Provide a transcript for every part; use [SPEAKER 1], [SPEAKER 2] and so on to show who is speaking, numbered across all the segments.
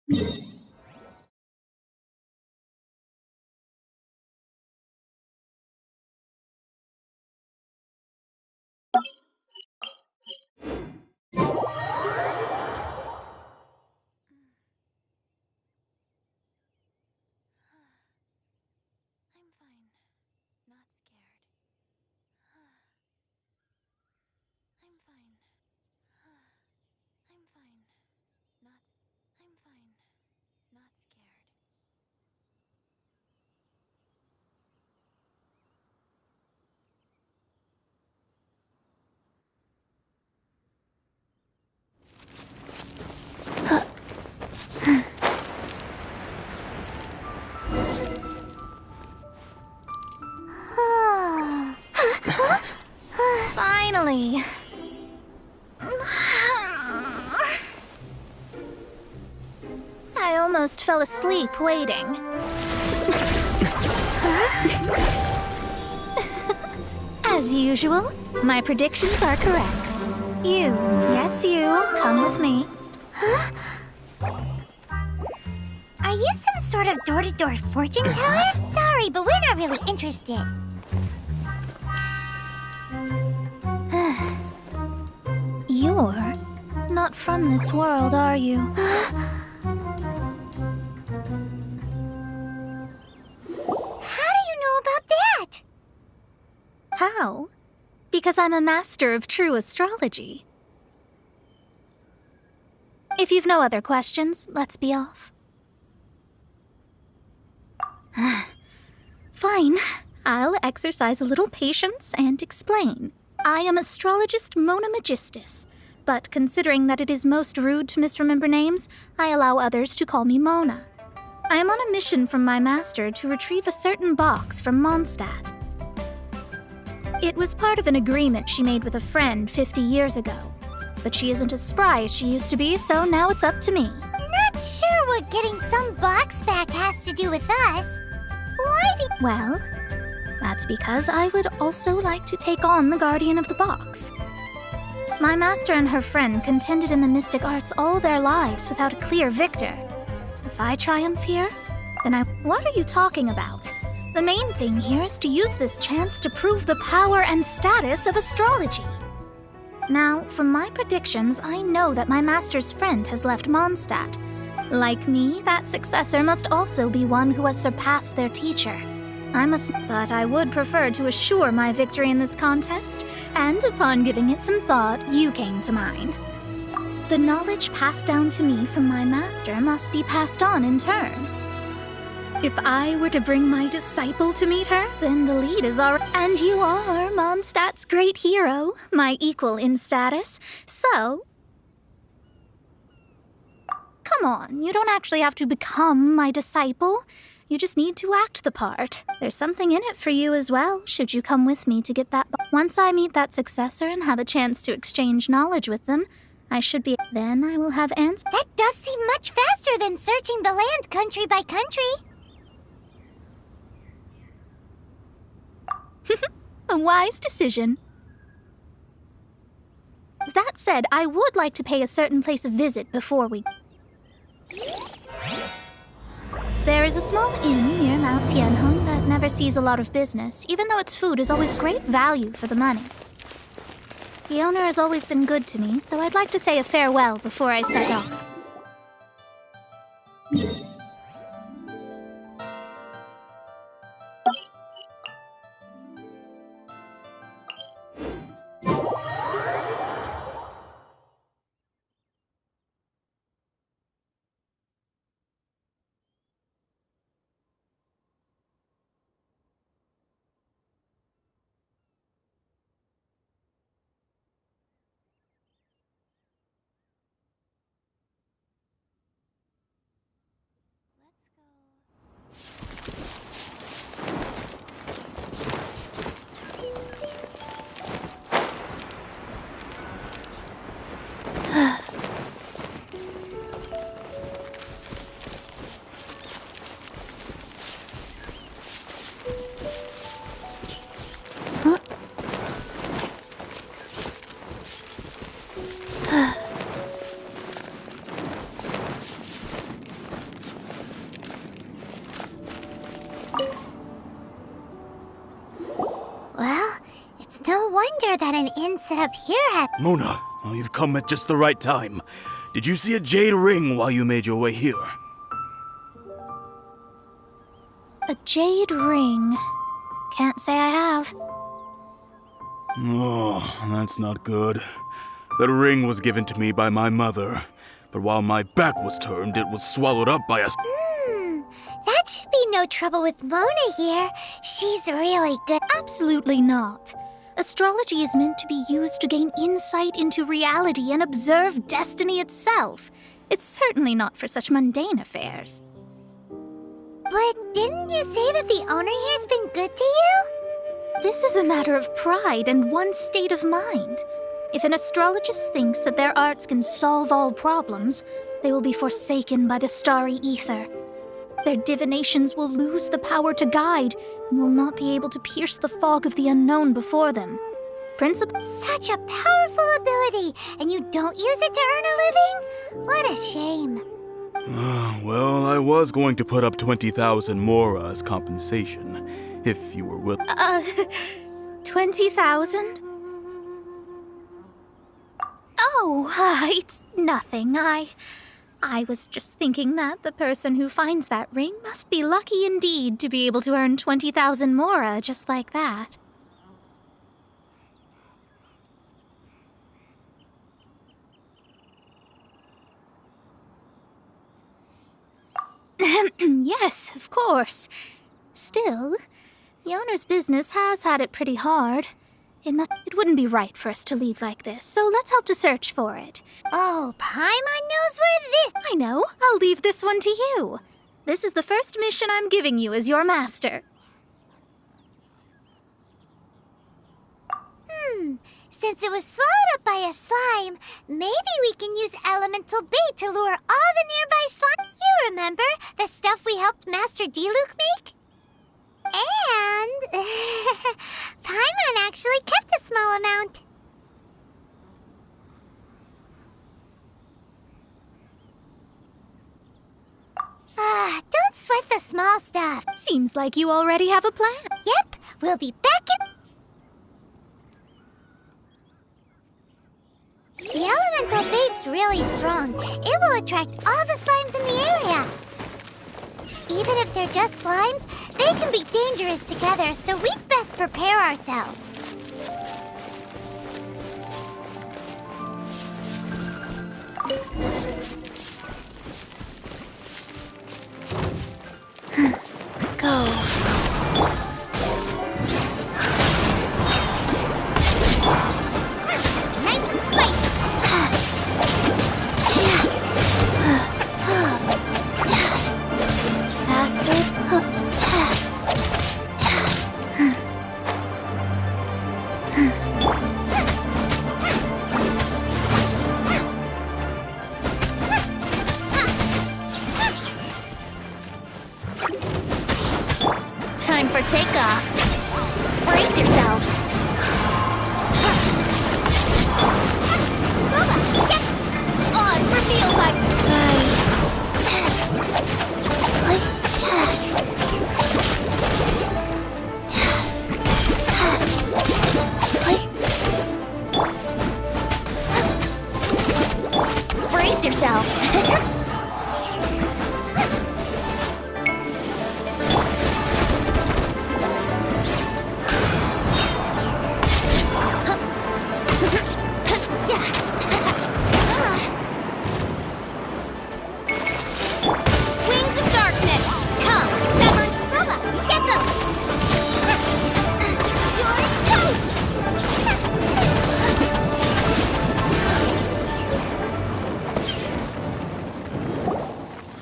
[SPEAKER 1] I'm fine. Not scared. I'm fine. I'm fine. Not. I'm fine. Not scared. Finally. I almost fell asleep waiting. As usual, my predictions are correct. You, yes you, come with me.
[SPEAKER 2] Are you some sort of door-to-door fortune teller? Sorry, but we're not really interested.
[SPEAKER 1] You're not from this world, are you?
[SPEAKER 2] How do you know about that?
[SPEAKER 1] How? Because I'm a master of true astrology. If you've no other questions, let's be off. Fine. I'll exercise a little patience and explain. I am astrologist Mona Magistus, but considering that it is most rude to misremember names, I allow others to call me Mona. I am on a mission from my master to retrieve a certain box from Mondstadt. It was part of an agreement she made with a friend 50 years ago. But she isn't as spry as she used to be, so now it's up to me.
[SPEAKER 2] Not sure what getting some box back has to do with us. Why did...
[SPEAKER 1] Well, that's because I would also like to take on the guardian of the box. My master and her friend contended in the mystic arts all their lives without a clear victor. If I triumph here, then What are you talking about? The main thing here is to use this chance to prove the power and status of astrology. Now, from my predictions, I know that my master's friend has left Mondstadt. Like me, that successor must also be one who has surpassed their teacher. But I would prefer to assure my victory in this contest, and upon giving it some thought, you came to mind. The knowledge passed down to me from my master must be passed on in turn. If I were to bring my disciple to meet her, then the lead is already... And you are Mondstadt's great hero, my equal in status, so... Come on, you don't actually have to become my disciple. You just need to act the part. There's something in it for you as well, should you come with me to get that... Once I meet that successor and have a chance to exchange knowledge with them, I should be... Then I will have answers.
[SPEAKER 2] That does seem much faster than searching the land country by country.
[SPEAKER 1] A wise decision. That said, I would like to pay a certain place a visit before we... There is a small inn near Mount Tianheng that never sees a lot of business, even though its food is always great value for the money. The owner has always been good to me, so I'd like to say a farewell before I set off.
[SPEAKER 2] that an inn set up here had...
[SPEAKER 3] Mona, you've come at just the right time. Did you see a jade ring while you made your way here?
[SPEAKER 1] A jade ring. Can't say I have.
[SPEAKER 3] Oh, that's not good. The ring was given to me by my mother, but while my back was turned, it was swallowed up by a...
[SPEAKER 2] That should be no trouble with Mona here. She's really good.
[SPEAKER 1] Absolutely not. Astrology is meant to be used to gain insight into reality and observe destiny itself. It's certainly not for such mundane affairs.
[SPEAKER 2] But didn't you say that the owner here's been good to you?
[SPEAKER 1] This is a matter of pride and one's state of mind. If an astrologist thinks that their arts can solve all problems, they will be forsaken by the starry ether. Their divinations will lose the power to guide and will not be able to pierce the fog of the unknown before them.
[SPEAKER 2] Such a powerful ability, and you don't use it to earn a living? What a shame.
[SPEAKER 3] Well, I was going to put up 20,000 Mora as compensation, if you were willing.
[SPEAKER 1] 20,000? Oh, it's nothing. I was just thinking that the person who finds that ring must be lucky indeed to be able to earn 20,000 Mora just like that. Yes, of course. Still, the owner's business has had it pretty hard. It wouldn't be right for us to leave like this, so let's help to search for it.
[SPEAKER 2] Oh, Paimon knows where this...
[SPEAKER 1] I know. I'll leave this one to you. This is the first mission I'm giving you as your master.
[SPEAKER 2] Since it was swallowed up by a slime, maybe we can use elemental bait to lure all the nearby slime. You remember the stuff we helped Master Diluc make? And Paimon actually kept a small amount. Don't sweat the small stuff.
[SPEAKER 1] Seems like you already have a plan.
[SPEAKER 2] Yep, we'll be back in... The elemental bait's really strong. It will attract all the slimes in the area. Even if they're just slimes, they can be dangerous together, so we'd best prepare ourselves.
[SPEAKER 1] Go.
[SPEAKER 2] Nice and spicy.
[SPEAKER 1] Faster.
[SPEAKER 2] Time for takeoff. Brace yourself. Get on, reveal my
[SPEAKER 1] Rise.
[SPEAKER 2] brace yourself. Wings of darkness, come, sever, Ruba, get them! You're toast!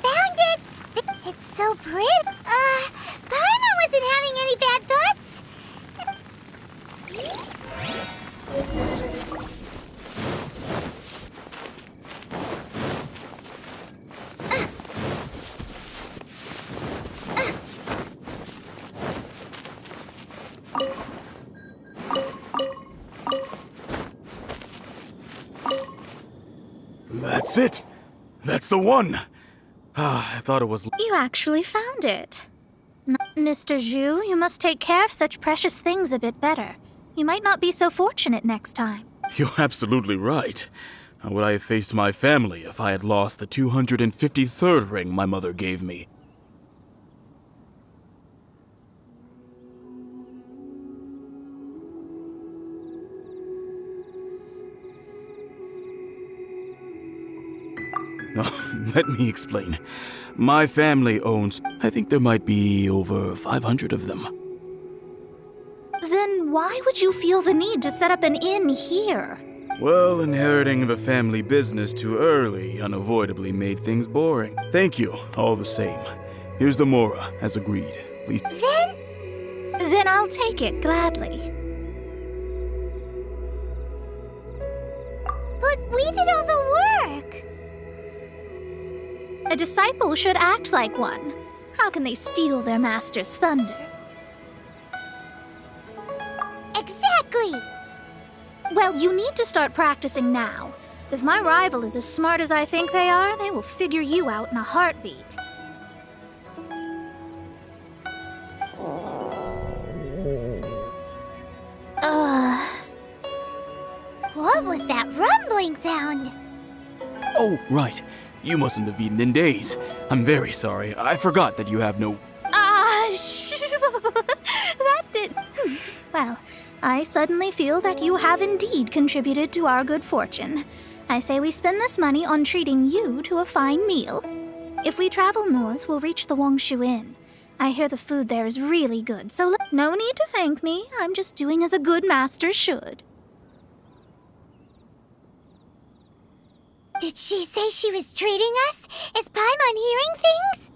[SPEAKER 2] Found it! It's so pretty. Paimon wasn't having any bad thoughts.
[SPEAKER 3] That's it! That's the one! I thought it was...
[SPEAKER 1] You actually found it. Mr. Zhu, you must take care of such precious things a bit better. You might not be so fortunate next time.
[SPEAKER 3] You're absolutely right. How would I have faced my family if I had lost the 253rd ring my mother gave me? Oh, let me explain. My family owns, I think there might be over 500 of them.
[SPEAKER 1] Then why would you feel the need to set up an inn here?
[SPEAKER 3] Well, inheriting the family business too early unavoidably made things boring. Thank you, all the same. Here's the Mora, as agreed. Please.
[SPEAKER 1] Then I'll take it gladly.
[SPEAKER 2] But we did all the work.
[SPEAKER 1] A disciple should act like one. How can they steal their master's thunder?
[SPEAKER 2] Exactly.
[SPEAKER 1] Well, you need to start practicing now. If my rival is as smart as I think they are, they will figure you out in a heartbeat.
[SPEAKER 2] What was that rumbling sound?
[SPEAKER 3] Oh, right. You mustn't have eaten in days. I'm very sorry. I forgot that you have no...
[SPEAKER 1] That did... Well, I suddenly feel that you have indeed contributed to our good fortune. I say we spend this money on treating you to a fine meal. If we travel north, we'll reach the Wongshu Inn. I hear the food there is really good, so no need to thank me. I'm just doing as a good master should.
[SPEAKER 2] Did she say she was treating us? Is Paimon hearing things?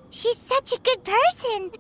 [SPEAKER 2] She's such a good person.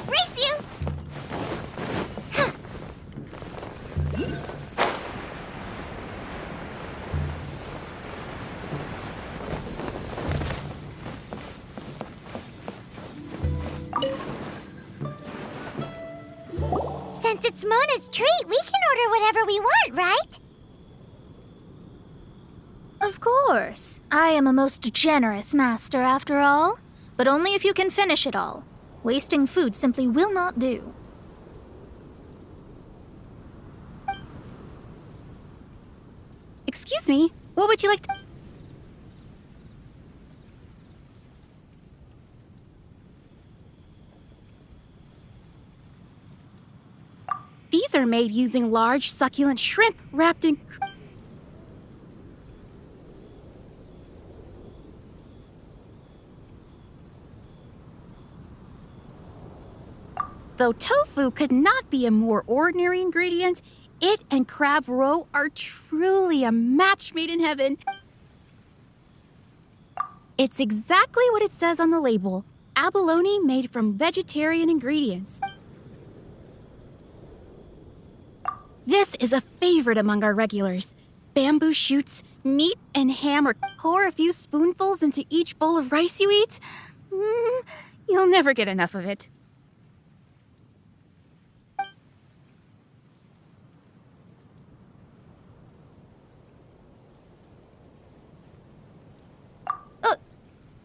[SPEAKER 2] Race you! Since it's Mona's treat, we can order whatever we want, right?
[SPEAKER 1] Of course. I am a most generous master, after all. But only if you can finish it all. Wasting food simply will not do.
[SPEAKER 4] Excuse me, what would you like to... These are made using large, succulent shrimp wrapped in... Though tofu could not be a more ordinary ingredient, it and crab roe are truly a match made in heaven. It's exactly what it says on the label. Abalone made from vegetarian ingredients. This is a favorite among our regulars. Bamboo shoots, meat, and ham, or pour a few spoonfuls into each bowl of rice you eat. You'll never get enough of it.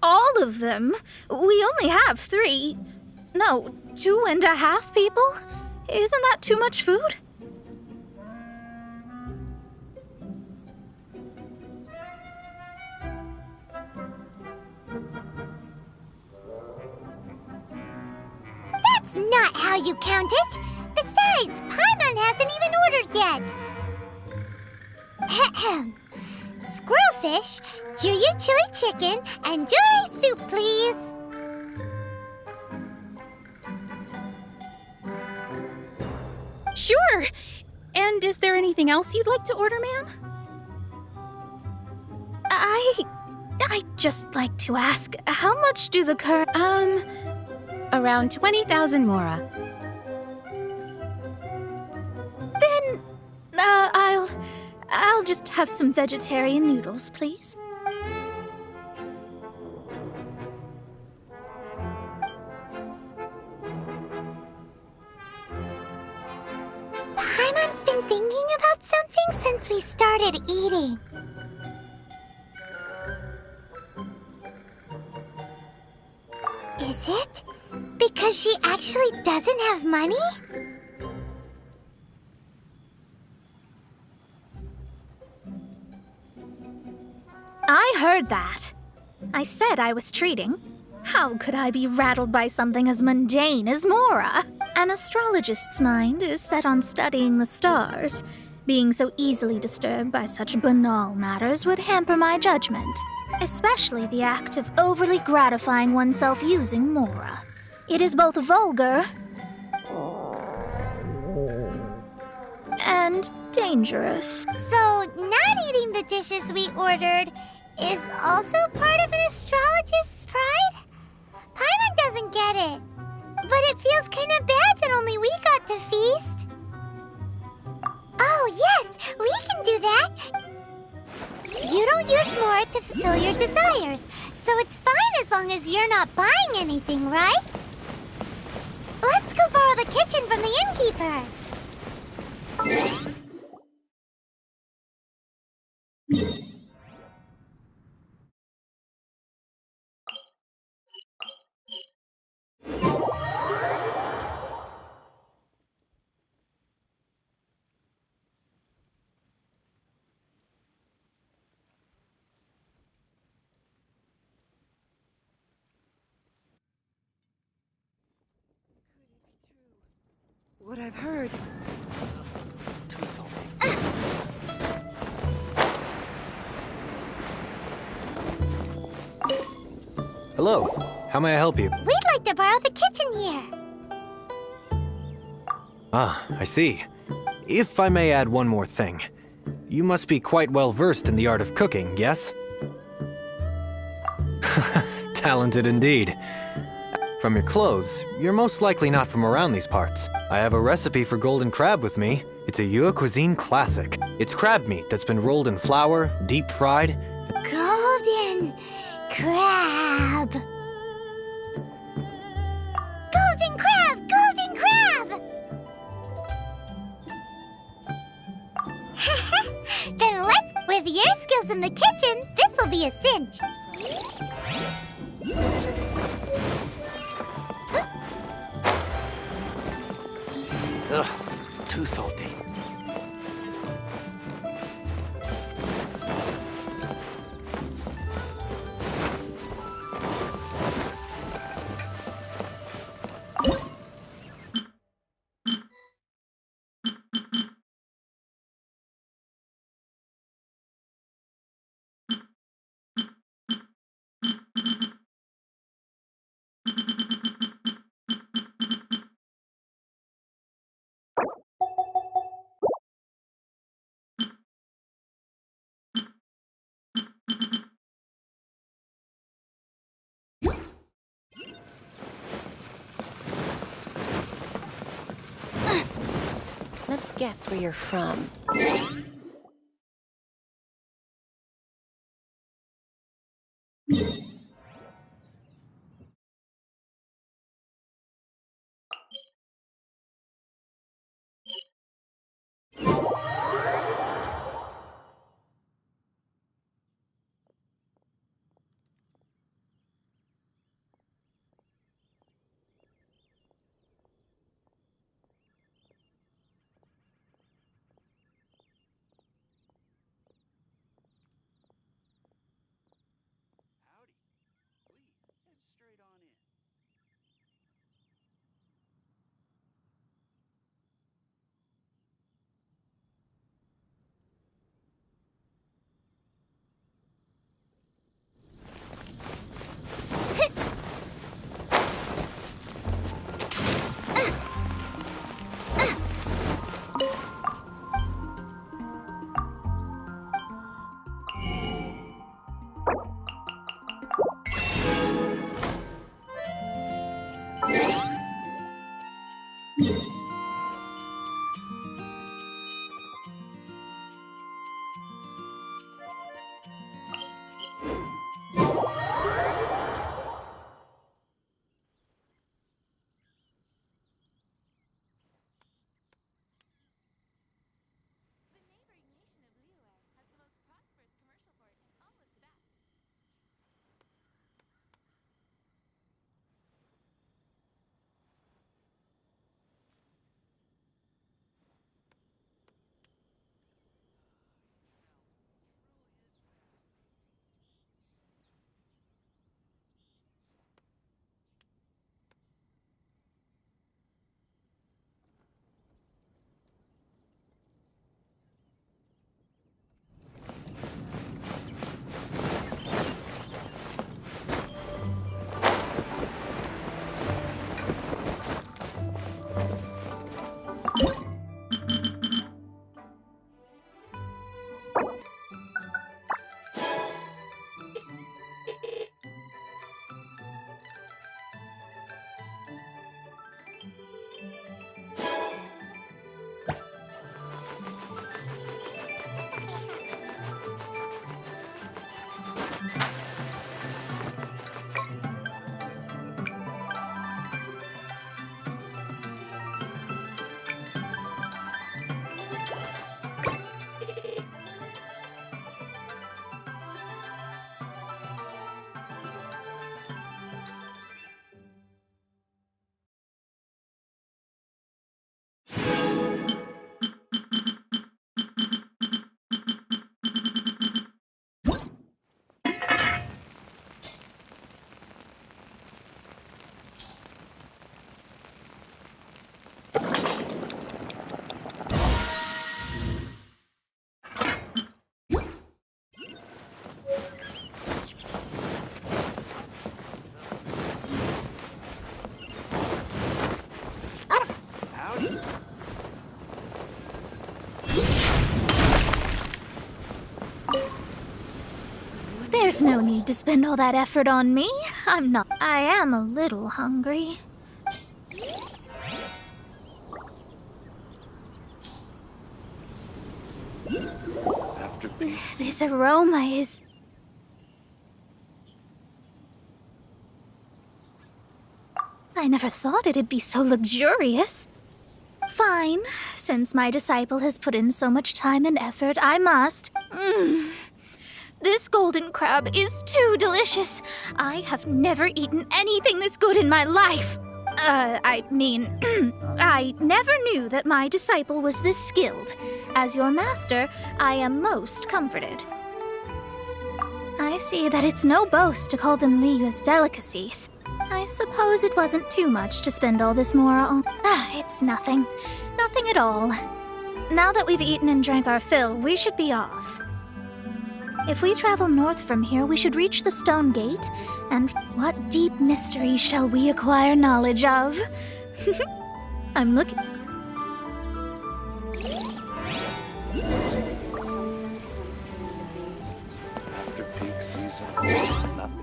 [SPEAKER 1] All of them? We only have 3. No, 2.5 people? Isn't that too much food?
[SPEAKER 2] That's not how you count it. Besides, Besides, Paimon hasn't even ordered yet. Ahem. Squirrelfish, Juyu chili chicken, and jewelry soup, please.
[SPEAKER 4] Sure! And is there anything else you'd like to order, ma'am?
[SPEAKER 1] I'd just like to ask, how much do the
[SPEAKER 4] Around 20,000 mora.
[SPEAKER 1] Then, I'll just have some vegetarian noodles, please.
[SPEAKER 2] Paimon's been thinking about something since we started eating. Is it? Because she actually doesn't have money?
[SPEAKER 1] I heard that. I said I was treating. How could I be rattled by something as mundane as Mora? An astrologist's mind is set on studying the stars. Being so easily disturbed by such banal matters would hamper my judgment, especially the act of overly gratifying oneself using Mora. It is both vulgar and dangerous.
[SPEAKER 2] So, not eating the dishes we ordered is also part of an astrologist's pride? Paimon doesn't get it. But it feels kind of bad that only we got to feast. Oh, yes, we can do that. You don't use more to fulfill your desires, so it's fine as long as you're not buying anything, right? Let's go borrow the kitchen from the innkeeper.
[SPEAKER 5] What I've heard. Too salty.
[SPEAKER 6] Hello. How may I help you?
[SPEAKER 2] We'd like to borrow the kitchen here.
[SPEAKER 6] Ah, I see. If I may add one more thing. You must be quite well versed in the art of cooking, yes? Talented indeed. From your clothes, you're most likely not from around these parts. I have a recipe for golden crab with me. It's a Yue cuisine classic. It's crab meat that's been rolled in flour, deep fried.
[SPEAKER 2] Golden crab. Golden crab! Golden crab! Then let's... With your skills in the kitchen, this'll be a cinch.
[SPEAKER 5] Ugh, too salty.
[SPEAKER 7] Let me guess where you're from.
[SPEAKER 1] There's no need to spend all that effort on me. I am a little hungry.
[SPEAKER 5] After peace.
[SPEAKER 1] This aroma is... I never thought it'd be so luxurious. Fine. Since my disciple has put in so much time and effort, I must. This golden crab is too delicious. I have never eaten anything this good in my life. I never knew that my disciple was this skilled. As your master, I am most comforted. I see that it's no boast to call them Liyue's delicacies. I suppose it wasn't too much to spend all this Mora on. It's nothing. Nothing at all. Now that we've eaten and drank our fill, we should be off. If we travel north from here, we should reach the Stone Gate, and what deep mystery shall we acquire knowledge of? I'm looking...
[SPEAKER 5] After peak season, nothing.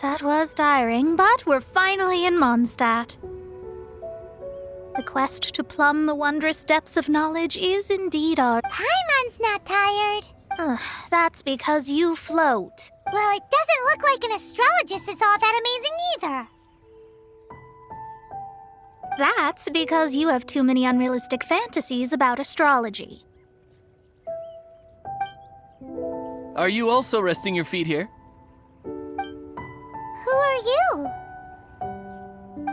[SPEAKER 1] That was tiring, but we're finally in Mondstadt. The quest to plumb the wondrous depths of knowledge is indeed our...
[SPEAKER 2] Paimon's not tired.
[SPEAKER 1] That's because you float.
[SPEAKER 2] Well, it doesn't look like an astrologist is all that amazing either.
[SPEAKER 1] That's because you have too many unrealistic fantasies about astrology.
[SPEAKER 8] Are you also resting your feet here?
[SPEAKER 2] Who are you?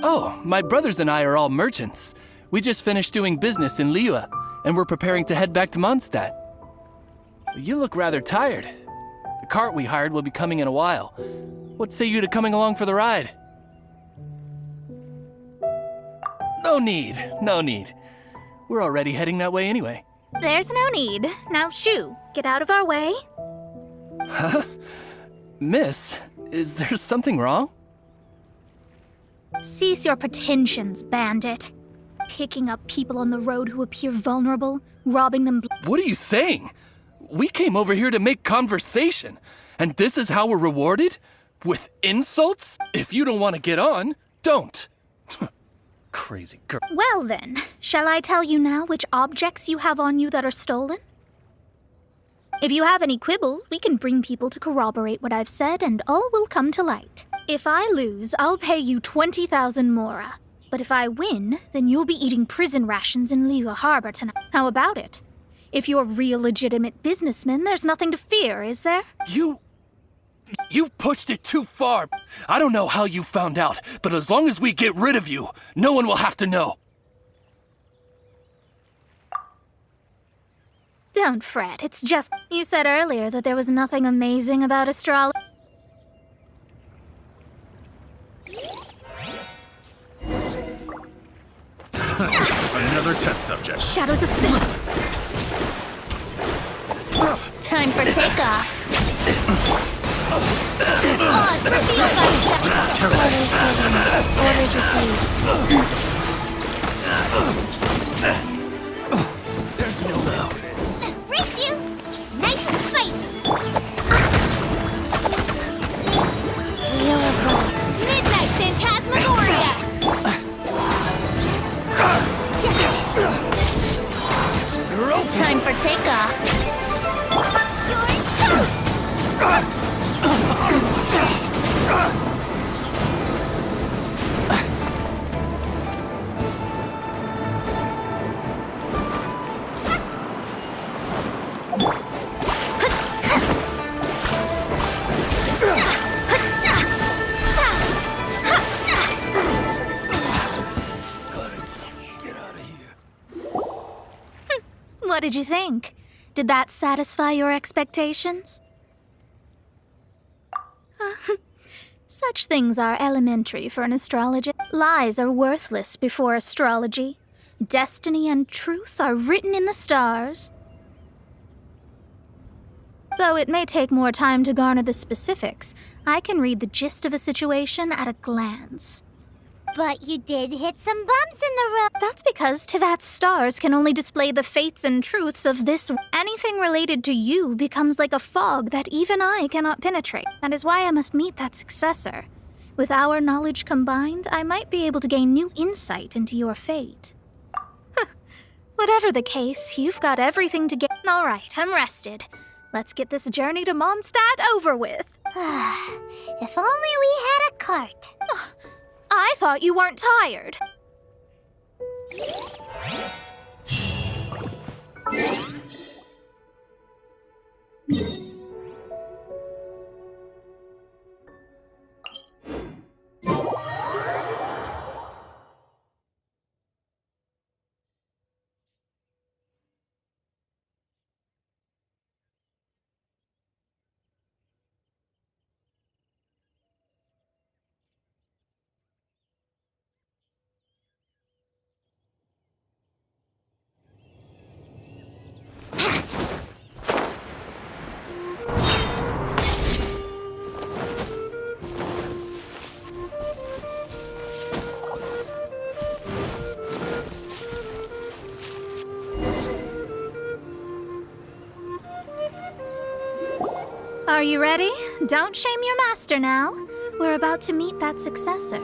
[SPEAKER 8] Oh, my brothers and I are all merchants. We just finished doing business in Liyue, and we're preparing to head back to Mondstadt. You look rather tired. The cart we hired will be coming in a while. What say you to coming along for the ride? No need, no need. We're already heading that way anyway.
[SPEAKER 1] There's no need. Now shoo, get out of our way.
[SPEAKER 8] Huh? Miss, is there something wrong?
[SPEAKER 1] Cease your pretensions, bandit. Picking up people on the road who appear vulnerable, robbing them...
[SPEAKER 8] What are you saying? We came over here to make conversation, and this is how we're rewarded? With insults? If you don't want to get on, don't. Crazy girl.
[SPEAKER 1] Well then, shall I tell you now which objects you have on you that are stolen? If you have any quibbles, we can bring people to corroborate what I've said, and all will come to light. If I lose, I'll pay you 20,000 Mora. But if I win, then you'll be eating prison rations in Liyue Harbor tonight. How about it? If you're real legitimate businessmen, there's nothing to fear, is there?
[SPEAKER 8] You've pushed it too far. I don't know how you found out, but as long as we get rid of you, no one will have to know.
[SPEAKER 1] Don't fret, it's just... You said earlier that there was nothing amazing about astrology.
[SPEAKER 3] Another test subject.
[SPEAKER 1] Shadows of fate. Time for takeoff.
[SPEAKER 2] Oz, reveal by
[SPEAKER 1] Orders given. Orders received.
[SPEAKER 5] There's no doubt.
[SPEAKER 2] Race you! Nice and spicy!
[SPEAKER 1] Wheel of light.
[SPEAKER 2] Midnight Phantasmagoria!
[SPEAKER 1] Time for takeoff.
[SPEAKER 2] You're toast!
[SPEAKER 1] What did you think? Did that satisfy your expectations? Such things are elementary for an astrologer. Lies are worthless before astrology. Destiny and truth are written in the stars. Though it may take more time to garner the specifics, I can read the gist of a situation at a glance.
[SPEAKER 2] But you did hit some bumps in the road.
[SPEAKER 1] That's because Tivat's stars can only display the fates and truths of this. Anything related to you becomes like a fog that even I cannot penetrate. That is why I must meet that successor. With our knowledge combined, I might be able to gain new insight into your fate. Whatever the case, you've got everything to get. All right, I'm rested. Let's get this journey to Mondstadt over with.
[SPEAKER 2] If only we had a cart.
[SPEAKER 1] I thought you weren't tired. Are you ready? Don't shame your master now. We're about to meet that successor.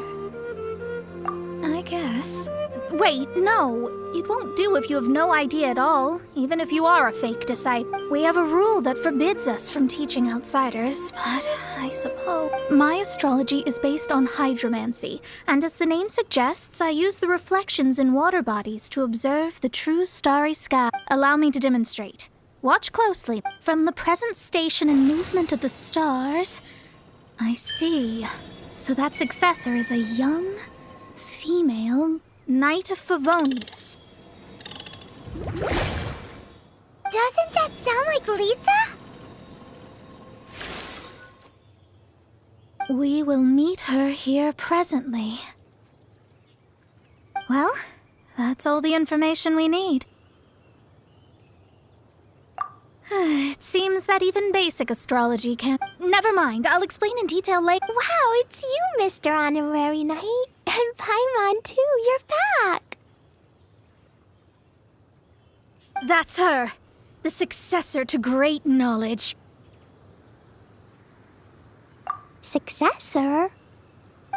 [SPEAKER 1] I guess. Wait, no. It won't do if you have no idea at all, even if you are a fake disciple. We have a rule that forbids us from teaching outsiders, but I suppose... My astrology is based on hydromancy, and as the name suggests, I use the reflections in water bodies to observe the true starry sky. Allow me to demonstrate. Watch closely. From the present station and movement of the stars, I see. So that successor is a young, female Knight of Favonius.
[SPEAKER 2] Doesn't that sound like Lisa?
[SPEAKER 1] We will meet her here presently. Well, that's all the information we need. It seems that even basic astrology can't... Never mind, I'll explain in detail later.
[SPEAKER 2] Wow, it's you, Mr. Honorary Knight. And Paimon, too, you're back.
[SPEAKER 1] That's her, the successor to great knowledge.
[SPEAKER 2] Successor?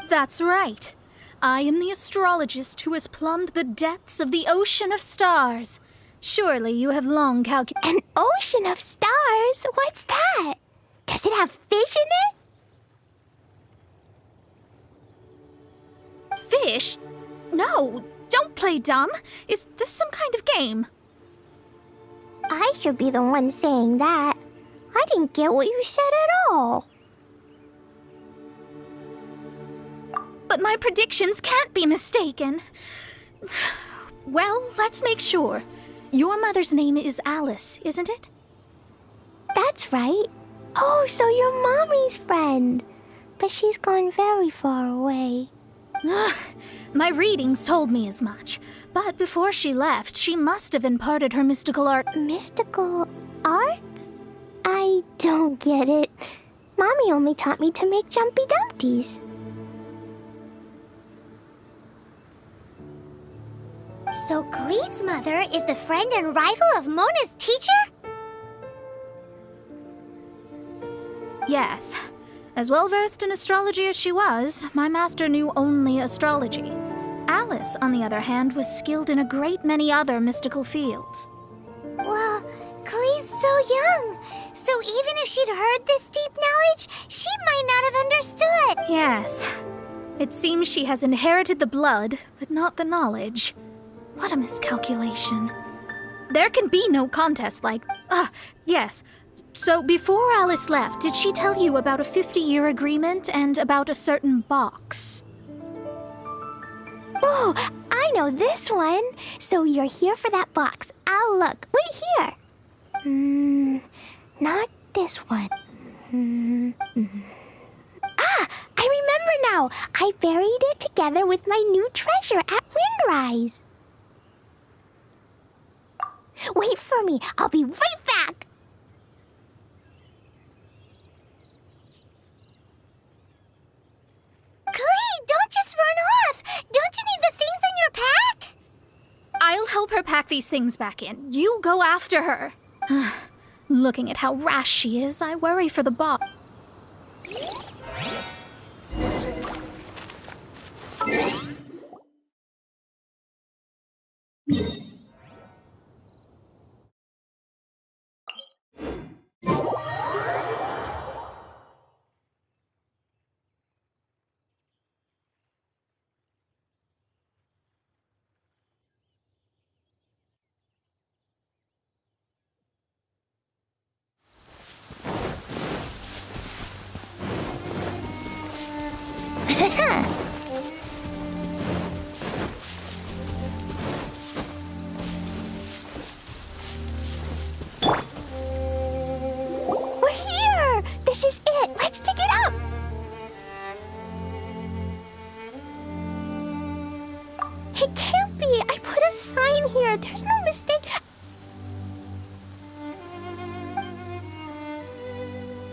[SPEAKER 1] That's right. I am the astrologist who has plumbed the depths of the ocean of stars. Surely you have long calculated...
[SPEAKER 2] An ocean of stars? What's that? Does it have fish in
[SPEAKER 1] it? Fish? No, don't play dumb. Is this some kind of game?
[SPEAKER 2] I should be the one saying that. I didn't get what you said at all.
[SPEAKER 1] But my predictions can't be mistaken. Well, let's make sure. Your mother's name is Alice, isn't it?
[SPEAKER 2] That's right. Oh, so you're Mommy's friend. But she's gone very far away.
[SPEAKER 1] My readings told me as much. But before she left, she must have imparted her mystical art.
[SPEAKER 2] Mystical arts? I don't get it. Mommy only taught me to make Jumpy Dumpties. So Glee's mother is the friend and rival of Mona's teacher?
[SPEAKER 1] Yes. As well-versed in astrology as she was, my master knew only astrology. Alice, on the other hand, was skilled in a great many other mystical fields.
[SPEAKER 2] Well, Klee's so young. So even if she'd heard this deep knowledge, she might not have understood.
[SPEAKER 1] Yes. It seems she has inherited the blood, but not the knowledge. What a miscalculation. There can be no contest like... yes. So before Alice left, did she tell you about a 50-year agreement and about a certain box?
[SPEAKER 2] Oh, I know this one. So you're here for that box. I'll look. Wait here. Not this one. Ah, I remember now. I buried it together with my new treasure at Windrise. Wait for me. I'll be right back. Klee, don't just run off. Don't you need the things in your pack?
[SPEAKER 1] I'll help her pack these things back in. You go after her. Looking at how rash she is, I worry for the box.
[SPEAKER 2] We're here! This is it! Let's dig it up! It can't be! I put a sign here! There's no mistake!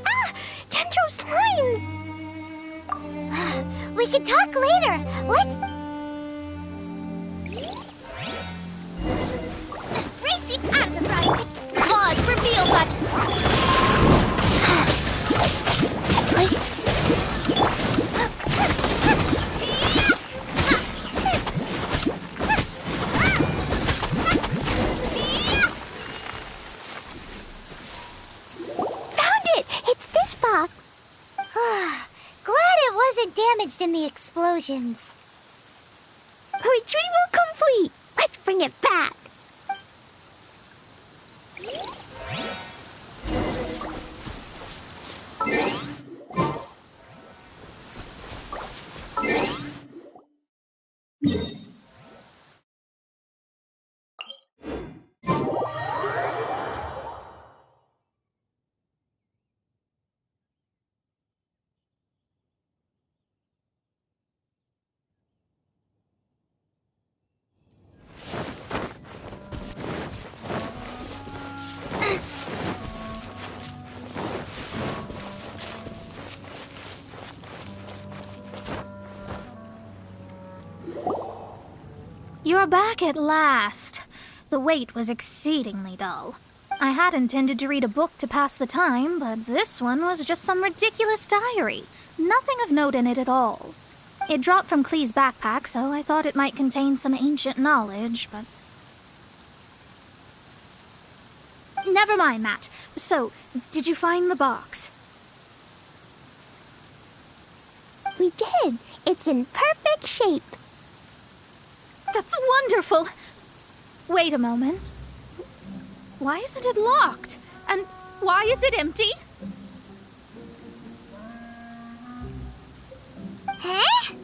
[SPEAKER 2] Ah! Tenjo's lines! We can talk later! Let's... Racing out of the front! Pause! Reveal button! Found it! It's this box. Glad it wasn't damaged in the explosions. Retrieval complete! Let's bring it back.
[SPEAKER 1] You're back at last. The wait was exceedingly dull. I had intended to read a book to pass the time, but this one was just some ridiculous diary. Nothing of note in it at all. It dropped from Klee's backpack, so I thought it might contain some ancient knowledge, but... Never mind that. So, did you find the box?
[SPEAKER 2] We did. It's in perfect shape.
[SPEAKER 1] That's wonderful! Wait a moment. Why isn't it locked? And why is it empty?
[SPEAKER 2] Huh?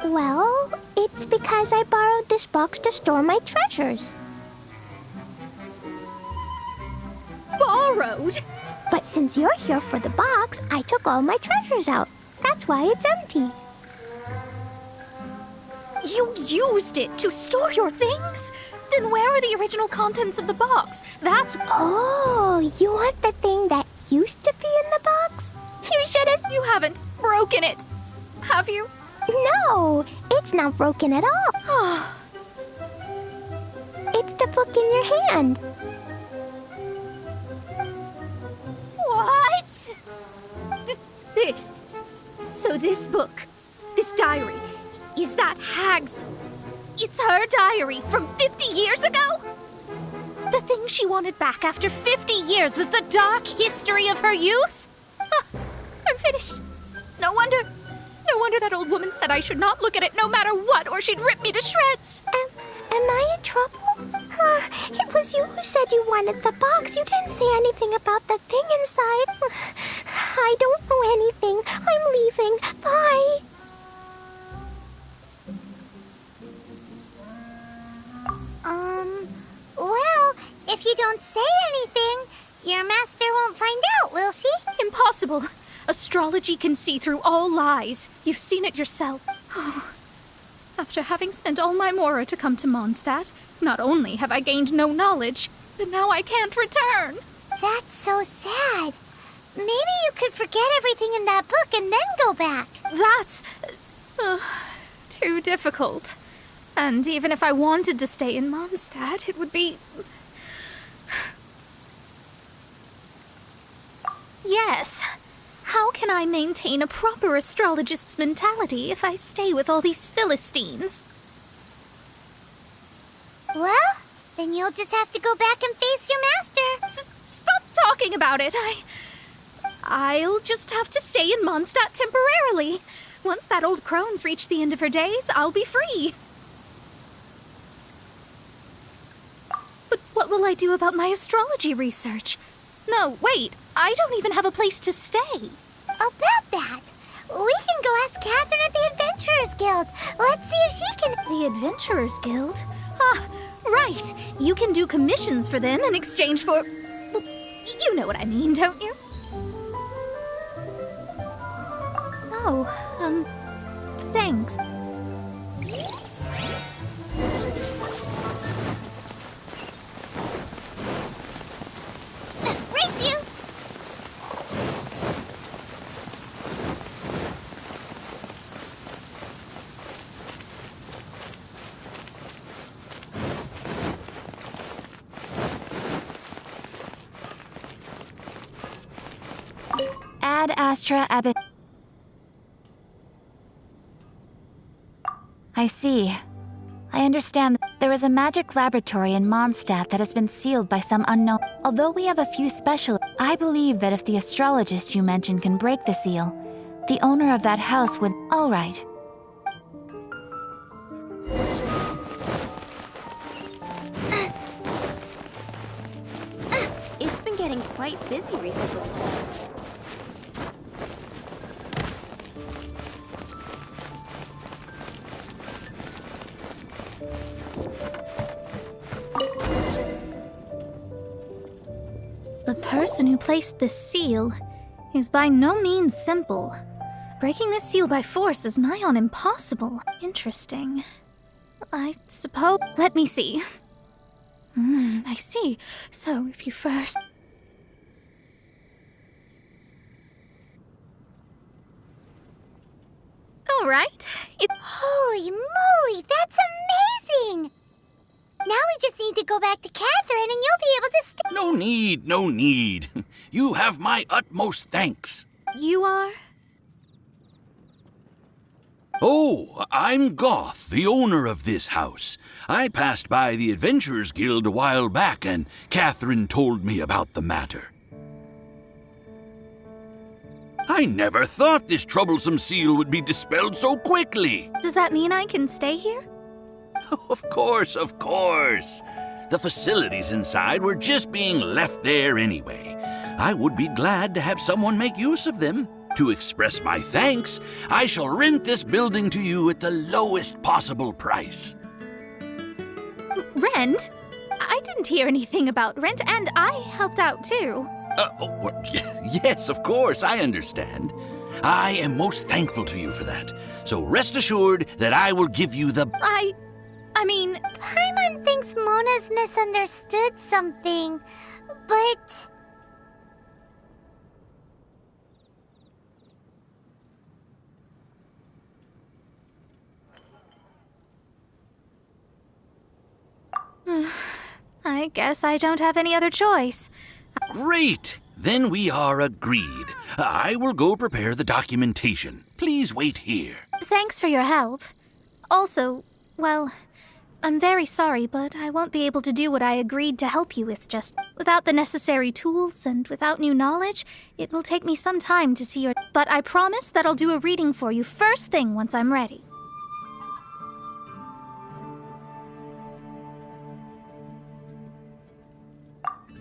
[SPEAKER 2] Well, it's because I borrowed this box to store my treasures.
[SPEAKER 1] Borrowed?
[SPEAKER 2] But since you're here for the box, I took all my treasures out. That's why it's empty.
[SPEAKER 1] You used it to store your things? Then where are the original contents of the box? That's...
[SPEAKER 2] Oh, you want the thing that used to be in the box? You should have...
[SPEAKER 1] You haven't broken it, have you?
[SPEAKER 2] No, it's not broken at all. It's the book in your hand.
[SPEAKER 1] What? This. So this book, this diary, is that Hag's? It's her diary from 50 years ago? she wanted back after 50 years was the dark history of her youth? Ah, I'm finished. No wonder that old woman said I should not look at it no matter what, or she'd rip me to shreds.
[SPEAKER 2] Am I in trouble? It was you who said you wanted the box. You didn't say anything about the thing inside. I don't know anything. I'm leaving. Bye. Well, if you don't say anything, your master won't find out, will she?
[SPEAKER 1] Impossible. Astrology can see through all lies. You've seen it yourself. After having spent all my Mora to come to Mondstadt, not only have I gained no knowledge, but now I can't return.
[SPEAKER 2] That's so sad. Maybe you could forget everything in that book and then go back.
[SPEAKER 1] That's too difficult. And even if I wanted to stay in Mondstadt, it would be... Yes. How can I maintain a proper astrologist's mentality if I stay with all these Philistines?
[SPEAKER 2] Well, then you'll just have to go back and face your master.
[SPEAKER 1] Stop talking about it. I'll just have to stay in Mondstadt temporarily. Once that old crone's reached the end of her days, I'll be free. But what will I do about my astrology research? No, wait, I don't even have a place to stay.
[SPEAKER 2] About that, we can go ask Catherine at the Adventurers Guild. Let's see if she can...
[SPEAKER 1] The Adventurers Guild? Ah, right. You can do commissions for them in exchange for... Well, you know what I mean, don't you? Oh, thanks.
[SPEAKER 2] Race you!
[SPEAKER 9] Ad Astra Abbot. I see. I understand that there is a magic laboratory in Mondstadt that has been sealed by some unknown... Although we have a few specialists, I believe that if the astrologist you mentioned can break the seal, the owner of that house would... All right.
[SPEAKER 7] It's been getting quite busy recently.
[SPEAKER 1] The person who placed this seal is by no means simple. Breaking this seal by force is nigh on impossible. Interesting. I suppose... Let me see. I see. So, if you first... All right.
[SPEAKER 2] Holy moly, that's amazing! Now we just need to go back to Catherine and you'll be able to stay.
[SPEAKER 10] No need, no need. You have my utmost thanks.
[SPEAKER 1] You are?
[SPEAKER 10] Oh, I'm Goth, the owner of this house. I passed by the Adventurers Guild a while back, and Catherine told me about the matter. I never thought this troublesome seal would be dispelled so quickly.
[SPEAKER 1] Does that mean I can stay here?
[SPEAKER 10] Of course, of course. The facilities inside were just being left there anyway. I would be glad to have someone make use of them. To express my thanks, I shall rent this building to you at the lowest possible price.
[SPEAKER 1] Rent? I didn't hear anything about rent, and I helped out too.
[SPEAKER 10] Yes, of course, I understand. I am most thankful to you for that. So rest assured that I will give you the...
[SPEAKER 1] I mean...
[SPEAKER 2] Paimon thinks Mona's misunderstood something, but...
[SPEAKER 1] I guess I don't have any other choice.
[SPEAKER 10] Great! Then we are agreed. I will go prepare the documentation. Please wait here.
[SPEAKER 1] Thanks for your help. Also, well, I'm very sorry, but I won't be able to do what I agreed to help you with just without the necessary tools and without new knowledge. It will take me some time to see your... But I promise that I'll do a reading for you first thing once I'm ready.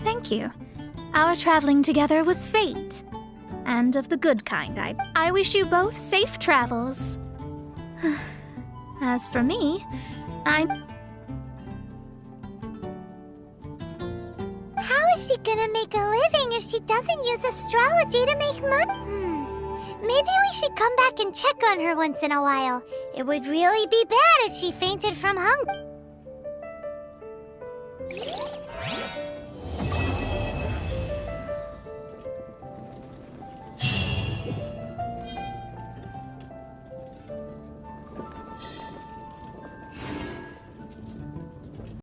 [SPEAKER 1] Thank you. Our traveling together was fate. And of the good kind, I wish you both safe travels. As for me,
[SPEAKER 2] How is she gonna make a living if she doesn't use astrology to make money? Maybe we should come back and check on her once in a while. It would really be bad if she fainted from hunger.